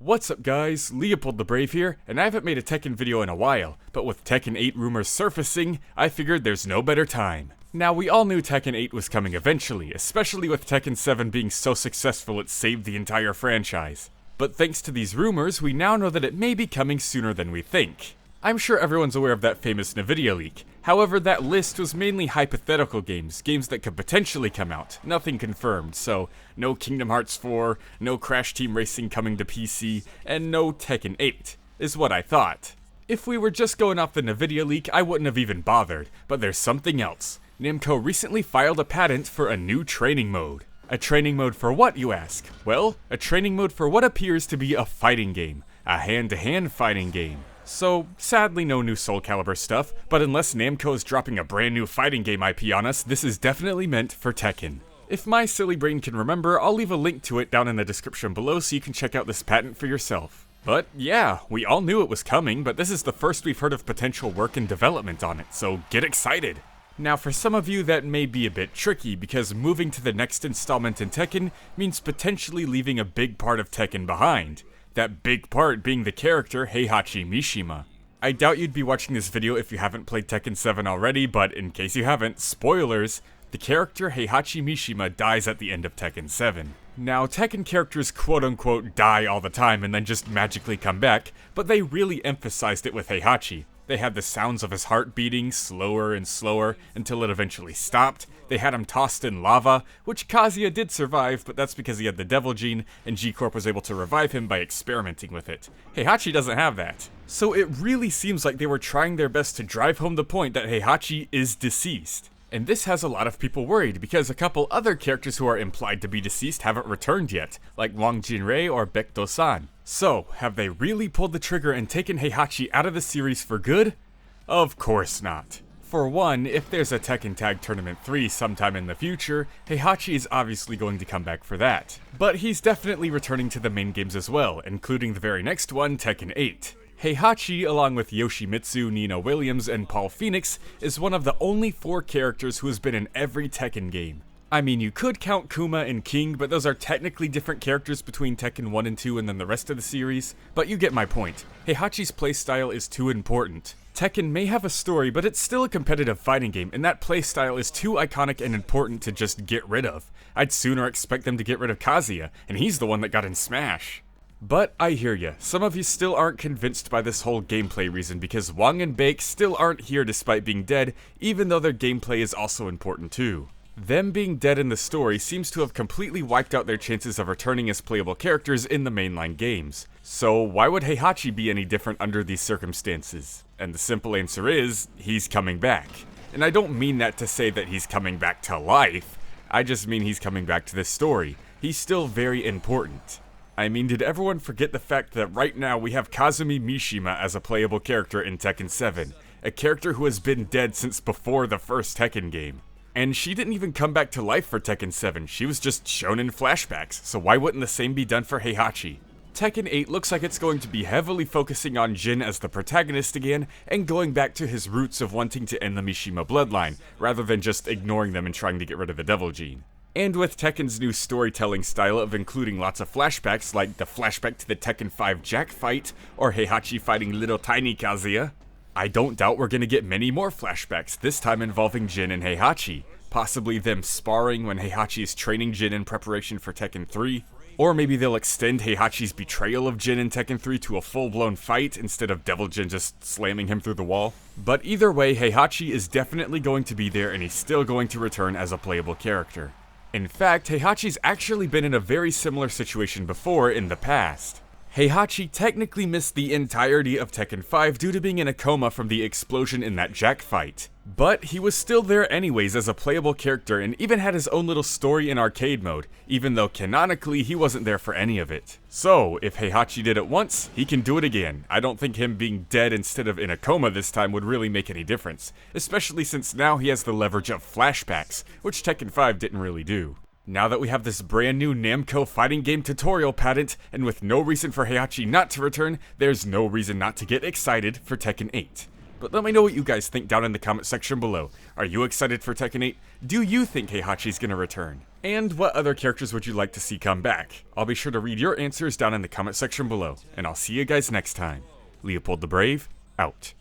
What's up guys, LeopoldTheBrave here, and I haven't made a Tekken video in a while, but with Tekken 8 rumors surfacing, I figured there's no better time. Now we all knew Tekken 8 was coming eventually, especially with Tekken 7 being so successful it saved the entire franchise. But thanks to these rumors, we now know that it may be coming sooner than we think. I'm sure everyone's aware of that famous NVIDIA leak. However, that list was mainly hypothetical games that could potentially come out, nothing confirmed, so no Kingdom Hearts 4, no Crash Team Racing coming to PC, and no Tekken 8, is what I thought. If we were just going off the NVIDIA leak, I wouldn't have even bothered, but there's something else. Namco recently filed a patent for a new training mode. A training mode for what, you ask? Well, a training mode for what appears to be a fighting game, a hand-to-hand fighting game. So, sadly no new Soul Calibur stuff, but unless Namco is dropping a brand new fighting game IP on us, this is definitely meant for Tekken. If my silly brain can remember, I'll leave a link to it down in the description below so you can check out this patent for yourself. But yeah, we all knew it was coming, but this is the first we've heard of potential work and development on it, so get excited! Now for some of you that may be a bit tricky, because moving to the next installment in Tekken means potentially leaving a big part of Tekken behind. That big part being the character Heihachi Mishima. I doubt you'd be watching this video if you haven't played Tekken 7 already, but in case you haven't, spoilers, the character Heihachi Mishima dies at the end of Tekken 7. Now, Tekken characters quote-unquote die all the time and then just magically come back, but they really emphasized it with Heihachi. They had the sounds of his heart beating slower and slower until it eventually stopped. They had him tossed in lava, which Kazuya did survive, but that's because he had the Devil Gene, and G-Corp was able to revive him by experimenting with it. Heihachi doesn't have that. So it really seems like they were trying their best to drive home the point that Heihachi is deceased. And this has a lot of people worried, because a couple other characters who are implied to be deceased haven't returned yet, like Wang Jinrei or Baekdo-san. So, have they really pulled the trigger and taken Heihachi out of the series for good? Of course not. For one, if there's a Tekken Tag Tournament 3 sometime in the future, Heihachi is obviously going to come back for that. But he's definitely returning to the main games as well, including the very next one, Tekken 8. Heihachi, along with Yoshimitsu, Nina Williams, and Paul Phoenix, is one of the only 4 characters who has been in every Tekken game. I mean, you could count Kuma and King, but those are technically different characters between Tekken 1 and 2 and then the rest of the series, but you get my point. Heihachi's playstyle is too important. Tekken may have a story, but it's still a competitive fighting game, and that playstyle is too iconic and important to just get rid of. I'd sooner expect them to get rid of Kazuya, and he's the one that got in Smash. But I hear ya, some of you still aren't convinced by this whole gameplay reason because Wang and Baek still aren't here despite being dead, even though their gameplay is also important too. Them being dead in the story seems to have completely wiped out their chances of returning as playable characters in the mainline games. So why would Heihachi be any different under these circumstances? And the simple answer is, he's coming back. And I don't mean that to say that he's coming back to life, I just mean he's coming back to this story. He's still very important. I mean, did everyone forget the fact that right now we have Kazumi Mishima as a playable character in Tekken 7, a character who has been dead since before the first Tekken game. And she didn't even come back to life for Tekken 7, she was just shown in flashbacks, so why wouldn't the same be done for Heihachi? Tekken 8 looks like it's going to be heavily focusing on Jin as the protagonist again, and going back to his roots of wanting to end the Mishima bloodline, rather than just ignoring them and trying to get rid of the Devil Gene. And with Tekken's new storytelling style of including lots of flashbacks, like the flashback to the Tekken 5 Jack fight, or Heihachi fighting little tiny Kazuya, I don't doubt we're gonna get many more flashbacks, this time involving Jin and Heihachi. Possibly them sparring when Heihachi is training Jin in preparation for Tekken 3. Or maybe they'll extend Heihachi's betrayal of Jin in Tekken 3 to a full-blown fight instead of Devil Jin just slamming him through the wall. But either way, Heihachi is definitely going to be there and he's still going to return as a playable character. In fact, Heihachi's actually been in a very similar situation before in the past. Heihachi technically missed the entirety of Tekken 5 due to being in a coma from the explosion in that Jack fight. But he was still there anyways as a playable character and even had his own little story in arcade mode, even though canonically he wasn't there for any of it. So, if Heihachi did it once, he can do it again. I don't think him being dead instead of in a coma this time would really make any difference, especially since now he has the leverage of flashbacks, which Tekken 5 didn't really do. Now that we have this brand new Namco fighting game tutorial patent, and with no reason for Heihachi not to return, there's no reason not to get excited for Tekken 8. But let me know what you guys think down in the comment section below. Are you excited for Tekken 8? Do you think Heihachi's gonna return? And what other characters would you like to see come back? I'll be sure to read your answers down in the comment section below, and I'll see you guys next time. Leopold the Brave, out.